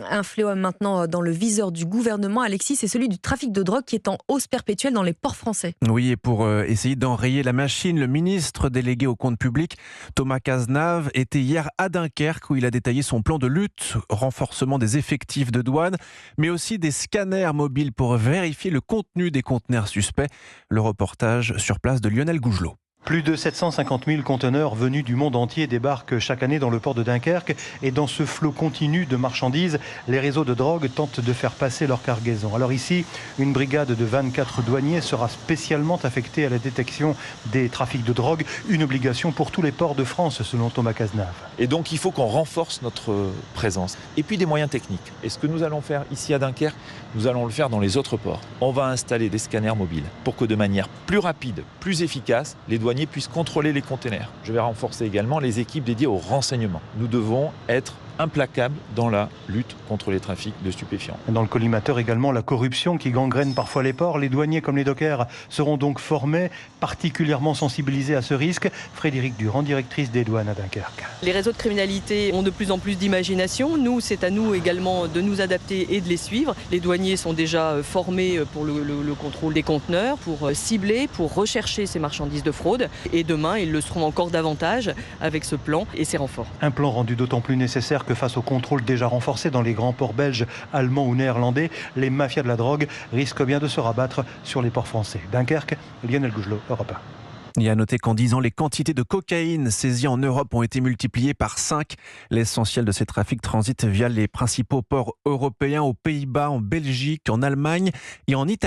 Un fléau maintenant dans le viseur du gouvernement, Alexis, c'est celui du trafic de drogue qui est en hausse perpétuelle dans les ports français. Oui, et pour essayer d'enrayer la machine, le ministre délégué au compte public, Thomas Cazenave, était hier à Dunkerque où il a détaillé son plan de lutte, renforcement des effectifs de douane, mais aussi des scanners mobiles pour vérifier le contenu des conteneurs suspects. Le reportage sur place de Lionel Gougelot. Plus de 750 000 conteneurs venus du monde entier débarquent chaque année dans le port de Dunkerque. Et dans ce flot continu de marchandises, les réseaux de drogue tentent de faire passer leur cargaison. Alors ici, une brigade de 24 douaniers sera spécialement affectée à la détection des trafics de drogue. Une obligation pour tous les ports de France, selon Thomas Cazenave. Et donc il faut qu'on renforce notre présence. Et puis des moyens techniques. Et ce que nous allons faire ici à Dunkerque, nous allons le faire dans les autres ports. On va installer des scanners mobiles pour que de manière plus rapide, plus efficace, les douaniers puissent contrôler les containers. Je vais renforcer également les équipes dédiées au renseignement. Nous devons être implacables dans la lutte contre les trafics de stupéfiants. Dans le collimateur également, la corruption qui gangrène parfois les ports. Les douaniers comme les dockers seront donc formés, particulièrement sensibilisés à ce risque. Frédéric Durand, directrice des douanes à Dunkerque. Les réseaux de criminalité ont de plus en plus d'imagination. Nous, c'est à nous également de nous adapter et de les suivre. Les douaniers sont déjà formés pour le contrôle des conteneurs, pour cibler, pour rechercher ces marchandises de fraude. Et demain, ils le seront encore davantage avec ce plan et ces renforts. Un plan rendu d'autant plus nécessaire que face au contrôle déjà renforcé dans les grands ports belges, allemands ou néerlandais, les mafias de la drogue risquent bien de se rabattre sur les ports français. Dunkerque, Lionel Gougelot, Europe 1. Il y a à noter qu'en 10 ans, les quantités de cocaïne saisies en Europe ont été multipliées par 5. L'essentiel de ces trafics transite via les principaux ports européens aux Pays-Bas, en Belgique, en Allemagne et en Italie.